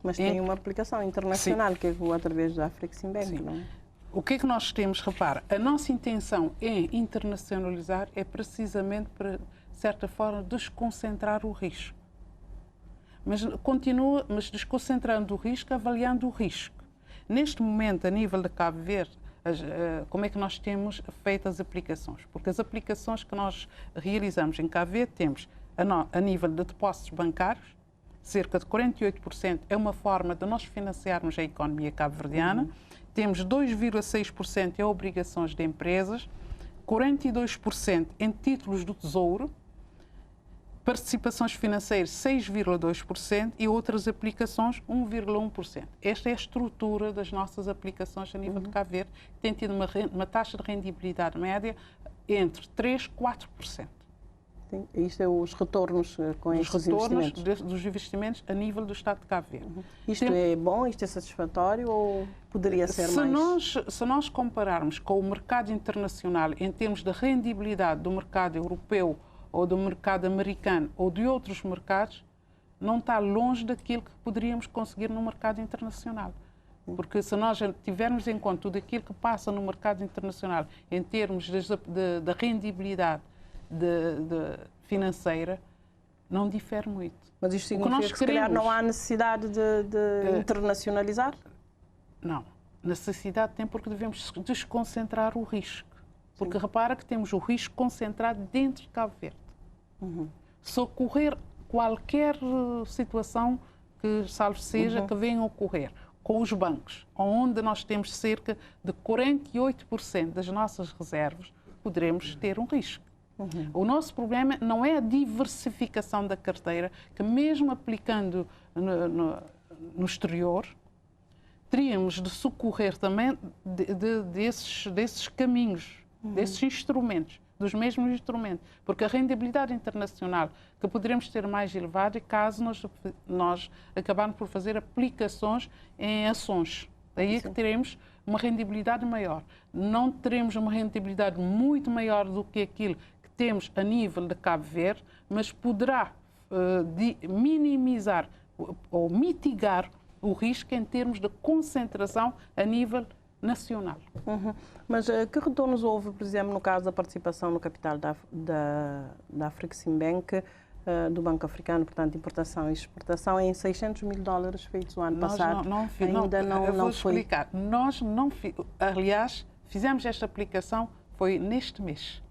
Mas tem uma aplicação internacional, sim, que é através da Afreximbank, não é? O que é que nós temos? Repara, a nossa intenção em internacionalizar é precisamente para, de certa forma, desconcentrar o risco. Mas desconcentrando o risco, avaliando o risco. Neste momento, a nível de Cabo Verde, como é que nós temos feito as aplicações? Porque as aplicações que nós realizamos em Cabo Verde temos, a nível de depósitos bancários, cerca de 48% é uma forma de nós financiarmos a economia cabo-verdiana, temos 2,6% em obrigações de empresas, 42% em títulos do Tesouro, participações financeiras 6,2% e outras aplicações 1,1%. Esta é a estrutura das nossas aplicações a nível de Cabo Verde, que tem tido uma taxa de rendibilidade média entre 3% e 4%. Sim, isto é os retornos com estes investimentos? Dos investimentos a nível do Estado de Cabo Verde. Isto é bom? Isto é satisfatório ou poderia ser mais? Se nós compararmos com o mercado internacional em termos de rendibilidade do mercado europeu ou do mercado americano ou de outros mercados, não está longe daquilo que poderíamos conseguir no mercado internacional. Porque se nós tivermos em conta tudo aquilo que passa no mercado internacional em termos da rendibilidade financeira, não difere muito. Mas isto significa que se calhar não há necessidade de internacionalizar? Não. Necessidade tem porque devemos desconcentrar o risco. Porque repara que temos o risco concentrado dentro de Cabo Verde. Se ocorrer qualquer situação que, salvo seja, que venha a ocorrer com os bancos, onde nós temos cerca de 48% das nossas reservas, poderemos ter um risco. O nosso problema não é a diversificação da carteira, que mesmo aplicando no exterior, teríamos de socorrer também desses caminhos, desses instrumentos, dos mesmos instrumentos, porque a rendibilidade internacional que poderemos ter mais elevada é caso nós acabarmos por fazer aplicações em ações. Aí é que teremos uma rendibilidade maior. Não teremos uma rendibilidade muito maior do que aquilo que temos a nível de Cabo Verde, mas poderá minimizar ou mitigar o risco em termos de concentração a nível nacional. Mas que retornos houve, por exemplo, no caso da participação no capital da Afreximbank, do Banco Africano, portanto, importação e exportação, em $600 mil feitos o ano passado? Eu vou explicar. Aliás, fizemos esta aplicação, foi neste mês.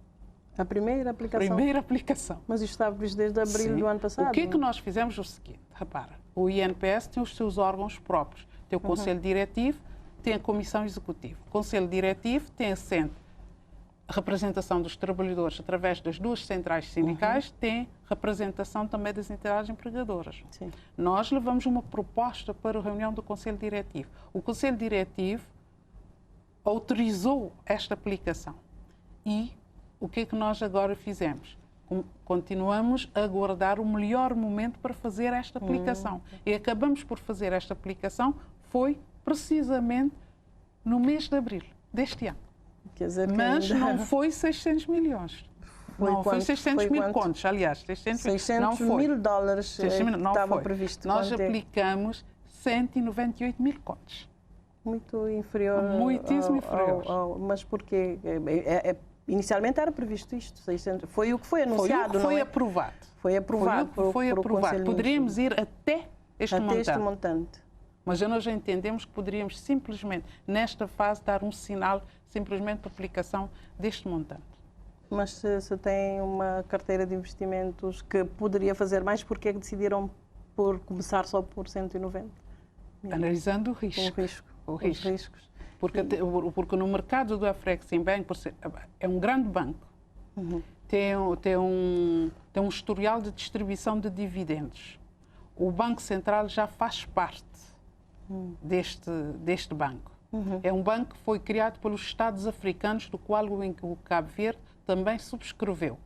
A primeira aplicação? Primeira aplicação. Mas isto estava previsto desde abril do ano passado? O que é que nós fizemos? O seguinte, repara, o INPS tem os seus órgãos próprios. Tem o Conselho Diretivo, tem a Comissão Executiva. O Conselho Diretivo tem assento a representação dos trabalhadores através das duas centrais sindicais, tem representação também das entidades empregadoras. Sim. Nós levamos uma proposta para a reunião do Conselho Diretivo. O Conselho Diretivo autorizou esta aplicação. E o que é que nós agora fizemos? Continuamos a aguardar o melhor momento para fazer esta aplicação. E acabamos por fazer esta aplicação, foi precisamente no mês de abril deste ano. Quer dizer que mas não foi 600 milhões. Foi 600 mil contos, aliás. 600 mil dólares estava previsto. Nós aplicamos 198 mil contos. Muito inferior. Muitíssimo inferior. Mas porquê? Inicialmente era previsto isto. 600, foi o que foi anunciado, foi não é? aprovado. Foi aprovado. Foi aprovado. Poderíamos ir até este montante. Mas nós entendemos que poderíamos simplesmente, nesta fase, dar um sinal simplesmente para a aplicação deste montante. Mas se tem uma carteira de investimentos que poderia fazer mais, por que é que decidiram por começar só por 190? Analisando o risco. Os riscos. Porque no mercado do Afreximbank é um grande banco, tem um historial de distribuição de dividendos. O Banco Central já faz parte deste banco. É um banco que foi criado pelos Estados africanos, do qual o Cabo Verde também subscreveu.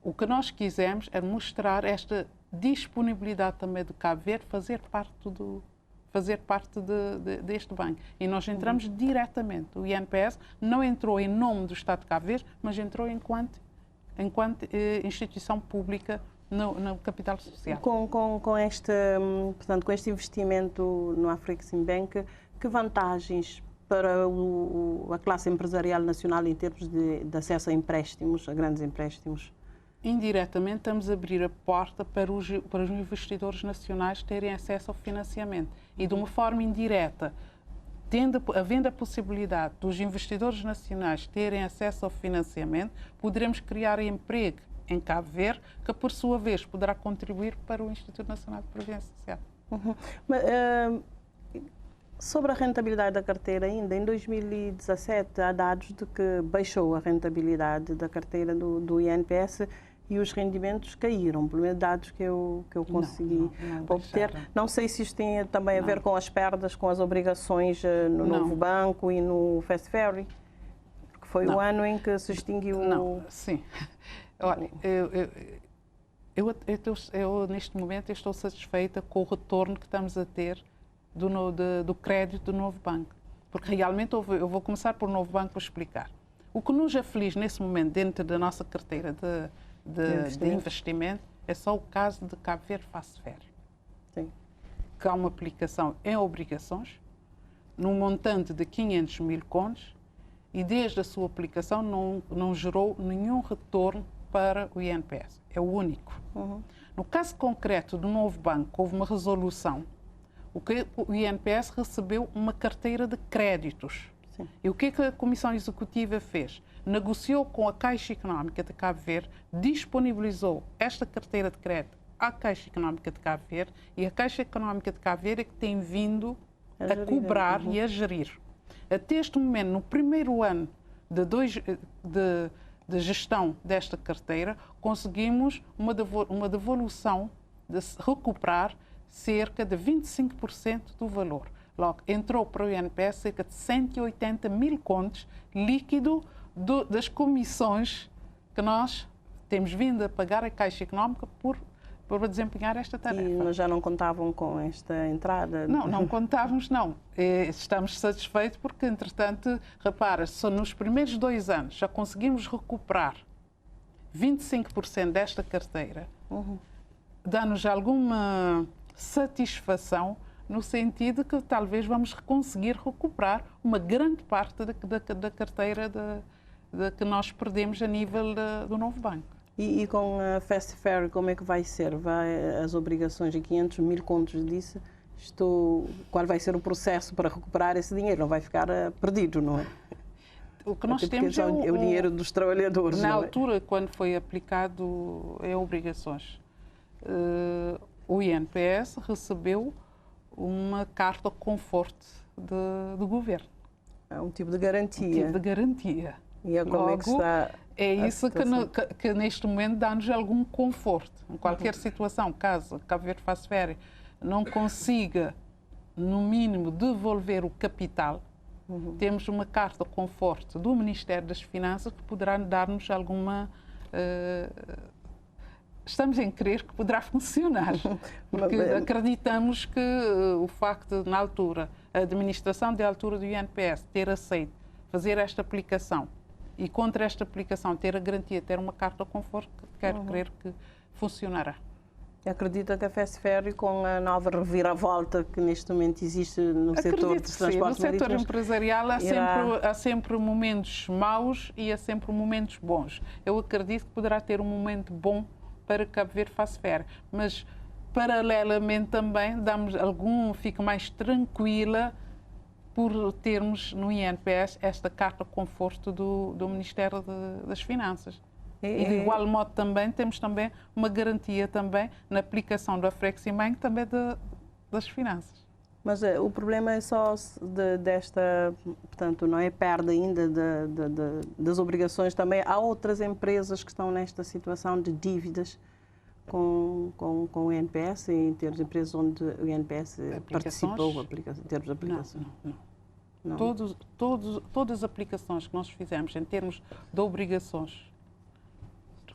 O que nós quisemos é mostrar esta disponibilidade também do Cabo Verde fazer parte deste banco. E nós entramos diretamente. O INPS não entrou em nome do Estado de Cabo Verde, mas entrou enquanto instituição pública no capital social. Com este investimento no Afreximbank, que vantagens para a classe empresarial nacional em termos de acesso a empréstimos, a grandes empréstimos? Indiretamente, estamos a abrir a porta para os investidores nacionais terem acesso ao financiamento. E de uma forma indireta, havendo a possibilidade dos investidores nacionais terem acesso ao financiamento, poderemos criar emprego em Cabo Verde, que por sua vez poderá contribuir para o Instituto Nacional de Previdência Social. Mas, sobre a rentabilidade da carteira, ainda em 2017 há dados de que baixou a rentabilidade da carteira do INPS e os rendimentos caíram, pelo menos dados que eu consegui obter. Não sei se isto tem também a ver com as perdas, com as obrigações no Novo Banco e no Fast Ferry, porque foi o ano em que se extinguiu... Sim. Olha, eu neste momento estou satisfeita com o retorno que estamos a ter do crédito do Novo Banco. Porque realmente eu vou começar por Novo Banco para explicar. O que nos aflige nesse momento dentro da nossa carteira de investimento é só o caso de Cabo Verde Fast Ferry. Sim. Que há uma aplicação em obrigações, num montante de 500 mil contos, e desde a sua aplicação não gerou nenhum retorno para o INPS. É o único. No caso concreto do Novo Banco, houve uma resolução. O INPS recebeu uma carteira de créditos. Sim. E o que é que a Comissão Executiva fez? Negociou com a Caixa Económica de Cabo Verde, disponibilizou esta carteira de crédito à Caixa Económica de Cabo Verde, e a Caixa Económica de Cabo Verde é que tem vindo a cobrar e a gerir. Até este momento, no primeiro ano de gestão desta carteira, conseguimos uma devolução de recuperar cerca de 25% do valor. Logo, entrou para o INPS cerca de 180 mil contos líquido das comissões que nós temos vindo a pagar à Caixa Económica por desempenhar esta tarefa. Mas já não contavam com esta entrada? Não contávamos, não. Estamos satisfeitos porque, entretanto, repara, só nos primeiros 2 anos já conseguimos recuperar 25% desta carteira, dá-nos alguma satisfação no sentido que talvez vamos conseguir recuperar uma grande parte da carteira que nós perdemos a nível do Novo Banco. E com a Fast Ferry, como é que vai ser? As obrigações de 500 mil contos disse, qual vai ser o processo para recuperar esse dinheiro? Não vai ficar perdido, não é? O que nós temos é o dinheiro dos trabalhadores. Na altura, quando foi aplicado em obrigações, o INPS recebeu uma carta conforto do governo. É um tipo de garantia. Um tipo de garantia. E é como é que está é isso que neste momento dá-nos algum conforto. Em qualquer situação, caso Cabo Verde Fast Ferry não consiga, no mínimo, devolver o capital, temos uma carta conforto do Ministério das Finanças que poderá dar-nos alguma... Estamos em crer que poderá funcionar, porque acreditamos que o facto de, na altura, a administração de altura do INPS ter aceito fazer esta aplicação e contra esta aplicação ter a garantia de ter uma carta conforto, quero crer que funcionará. Acredita que a Fast Ferry, com a nova reviravolta que neste momento existe no setor de transportes marítimos, no setor empresarial há sempre momentos maus e há sempre momentos bons. Eu acredito que poderá ter um momento bom para Cabo Verde Fast Ferry, mas paralelamente também fica mais tranquila por termos no INPS esta carta conforto do Ministério das Finanças. E de igual modo também temos também uma garantia também na aplicação da Frexibank também das finanças. Mas o problema é só desta, portanto, não é perda ainda das obrigações também. Há outras empresas que estão nesta situação de dívidas com o INPS, em termos de empresas onde o INPS participou em termos de aplicação? Não. Todas as aplicações que nós fizemos em termos de obrigações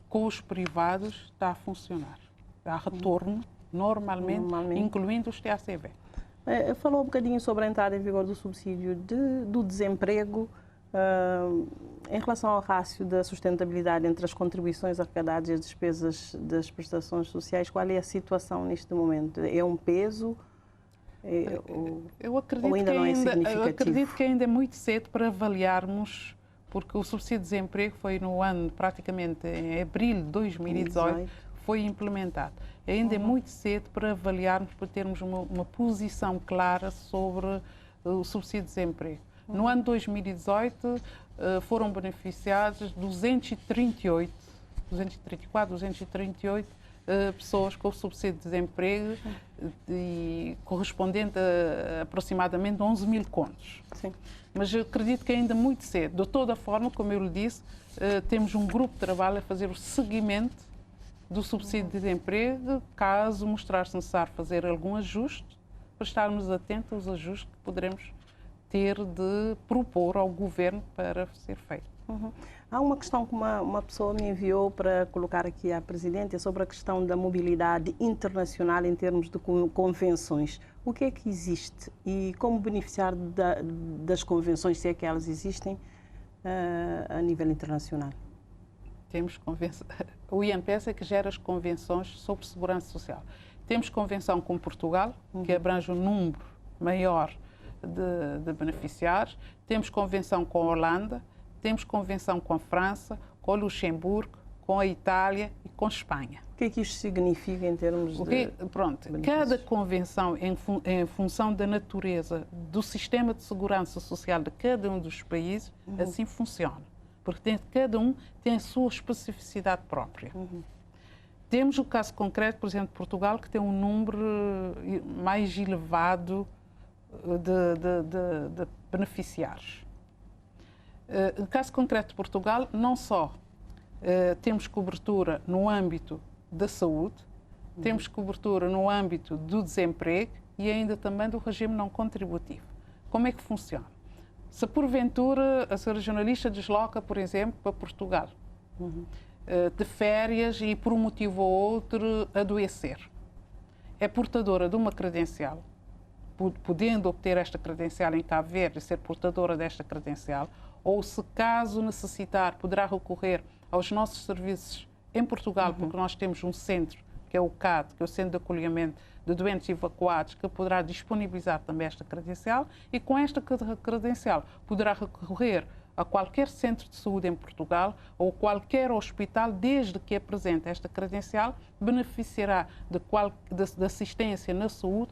com os privados está a funcionar. Há retorno, normalmente, incluindo os TACV. Falou um bocadinho sobre a entrada em vigor do subsídio do desemprego. Em relação ao rácio da sustentabilidade entre as contribuições arrecadadas e as despesas das prestações sociais, qual é a situação neste momento? É um peso? Eu acredito que ainda é muito cedo para avaliarmos, porque o subsídio de desemprego foi no ano, praticamente em abril de 2018, foi implementado. Ainda é muito cedo para avaliarmos, para termos uma posição clara sobre o subsídio de desemprego. No ano de 2018 foram beneficiadas 234, 238 pessoas com o subsídio de desemprego correspondente a aproximadamente 11 mil contos. Sim. Mas eu acredito que ainda muito cedo. De toda forma, como eu lhe disse, temos um grupo de trabalho a fazer o seguimento do subsídio de desemprego, caso mostrar-se necessário fazer algum ajuste, para estarmos atentos aos ajustes que poderemos ter de propor ao Governo para ser feito. Há uma questão que uma pessoa me enviou para colocar aqui à Presidente, sobre a questão da mobilidade internacional em termos de convenções. O que é que existe e como beneficiar das convenções, se é que elas existem, a nível internacional? Temos o INPS é que gera as convenções sobre segurança social. Temos convenção com Portugal, que abrange um número maior de beneficiários. Temos convenção com a Holanda, temos convenção com a França, com o Luxemburgo, com a Itália e com a Espanha. O que é que isto significa em termos de... Pronto, cada convenção, em função da natureza do sistema de segurança social de cada um dos países, assim funciona. Porque cada um tem a sua especificidade própria. Temos o caso concreto, por exemplo, de Portugal, que tem um número mais elevado de beneficiários. No caso concreto de Portugal, não só temos cobertura no âmbito da saúde, temos cobertura no âmbito do desemprego e ainda também do regime não contributivo. Como é que funciona? Se porventura a senhora jornalista desloca, por exemplo, para Portugal, de férias e por um motivo ou outro adoecer, é portadora de uma credencial, podendo obter esta credencial em Cabo Verde e ser portadora desta credencial, ou se caso necessitar, poderá recorrer aos nossos serviços em Portugal, porque nós temos um centro, que é o CAD, que é o Centro de Acolhimento de Doentes Evacuados, que poderá disponibilizar também esta credencial, e com esta credencial poderá recorrer a qualquer centro de saúde em Portugal ou qualquer hospital, desde que apresente esta credencial, beneficiará de assistência na saúde,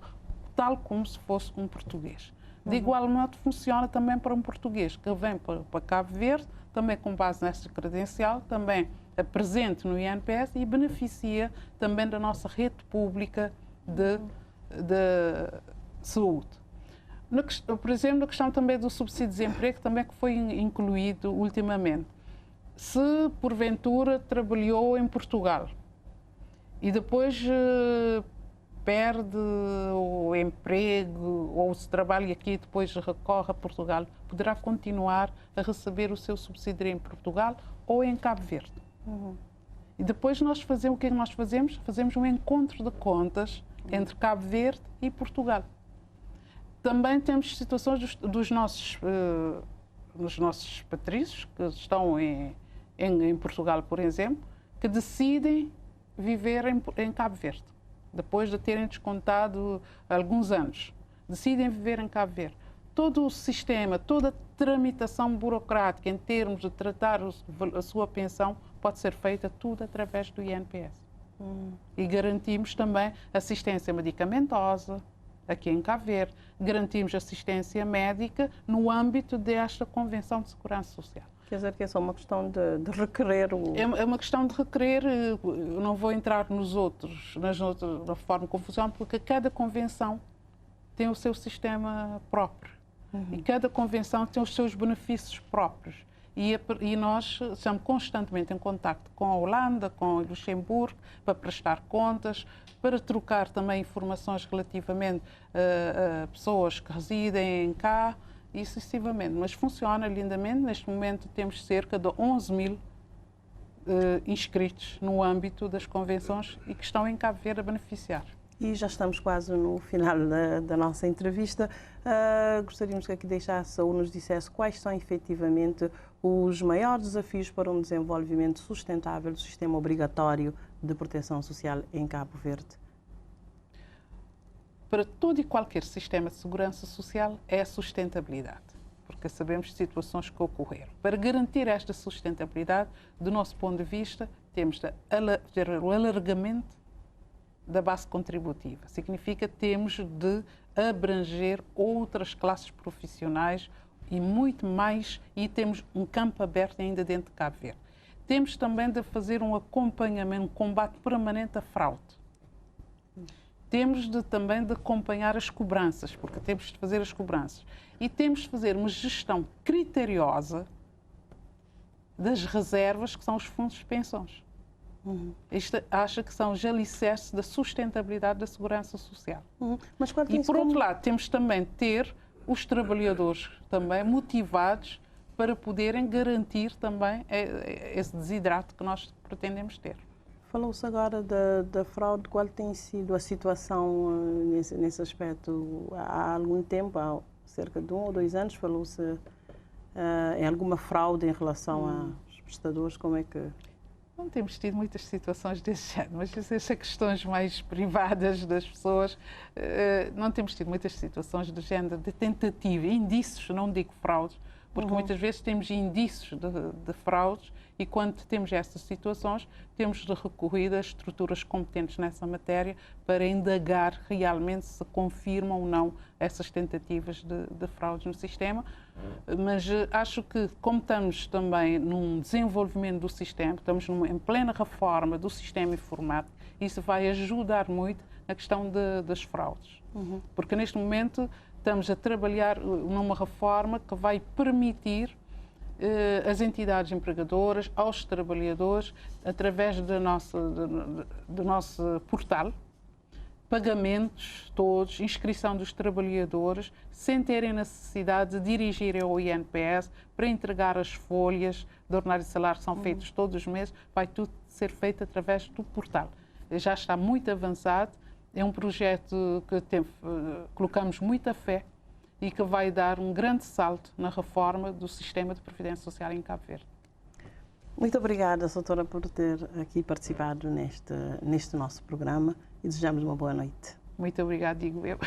tal como se fosse um português. De igual modo, funciona também para um português que vem para Cabo Verde, também com base nesta credencial, também presente no INPS e beneficia também da nossa rede pública de saúde. Por exemplo, na questão também do subsídio de desemprego, também que foi incluído ultimamente. Se, porventura, trabalhou em Portugal e depois perde o emprego ou se trabalha aqui e depois recorre a Portugal, poderá continuar a receber o seu subsídio em Portugal ou em Cabo Verde. E depois o que é que nós fazemos? Fazemos um encontro de contas entre Cabo Verde e Portugal. Também temos situações dos nossos patrícios, que estão em Portugal, por exemplo, que decidem viver em Cabo Verde, depois de terem descontado alguns anos. Decidem viver em Cabo Verde. Todo o sistema, toda a tramitação burocrática em termos de tratar a sua pensão pode ser feita tudo através do INPS. E garantimos também assistência medicamentosa aqui em Cabo Verde. Garantimos assistência médica no âmbito desta Convenção de Segurança Social. Quer dizer que é só uma questão de requerer o... É uma questão de requerer, eu não vou entrar na forma como funciona, porque cada convenção tem o seu sistema próprio. E cada convenção tem os seus benefícios próprios. E nós estamos constantemente em contacto com a Holanda, com o Luxemburgo, para prestar contas, para trocar também informações relativamente a pessoas que residem cá, e sucessivamente. Mas funciona lindamente. Neste momento temos cerca de 11.000 inscritos no âmbito das convenções e que estão em Cabo Verde a beneficiar. E já estamos quase no final da nossa entrevista. Gostaríamos que aqui deixasse ou nos dissesse quais são efetivamente os maiores desafios para um desenvolvimento sustentável do sistema obrigatório de proteção social em Cabo Verde. Para todo e qualquer sistema de segurança social é a sustentabilidade, porque sabemos de situações que ocorreram. Para garantir esta sustentabilidade, do nosso ponto de vista, temos de ter o alargamento da base contributiva. Significa que temos de abranger outras classes profissionais e muito mais, e temos um campo aberto ainda dentro de Cabo Verde. Temos também de fazer um acompanhamento, um combate permanente à fraude. Temos também de acompanhar as cobranças, porque temos de fazer as cobranças. E temos de fazer uma gestão criteriosa das reservas, que são os fundos de pensões. Isto acha que são os alicerces da sustentabilidade da segurança social. Mas e, por outro lado, temos também de ter os trabalhadores também motivados para poderem garantir também esse desidrato que nós pretendemos ter. Falou-se agora da fraude. Qual tem sido a situação nesse aspecto? Há algum tempo, há cerca de 1 ou 2 anos, falou-se em alguma fraude em relação aos prestadores. Como é que... Não temos tido muitas situações desse género, mas essas são questões mais privadas das pessoas. Não temos tido muitas situações do género de tentativa, indícios, não digo fraudes, porque muitas vezes temos indícios de fraudes e quando temos essas situações, temos de recorrer a estruturas competentes nessa matéria para indagar realmente se confirmam ou não essas tentativas de fraudes no sistema. Mas acho que, como estamos também num desenvolvimento do sistema, estamos em plena reforma do sistema informático, isso vai ajudar muito na questão das fraudes. Porque neste momento estamos a trabalhar numa reforma que vai permitir às entidades empregadoras, aos trabalhadores, através do nosso portal, pagamentos todos, inscrição dos trabalhadores, sem terem necessidade de dirigir ao INPS para entregar as folhas de ordenados de salário que são feitos todos os meses, vai tudo ser feito através do portal. Já está muito avançado, é um projeto que colocamos muita fé e que vai dar um grande salto na reforma do sistema de previdência social em Cabo Verde. Muito obrigada, doutora, por ter aqui participado neste nosso programa e desejamos uma boa noite. Muito obrigada, digo eu.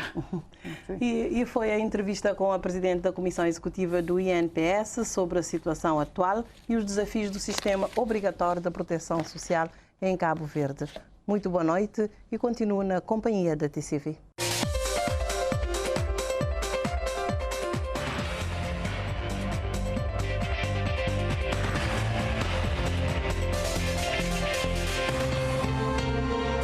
E foi a entrevista com a Presidente da Comissão Executiva do INPS sobre a situação atual e os desafios do sistema obrigatório da proteção social em Cabo Verde. Muito boa noite e continue na companhia da TCV.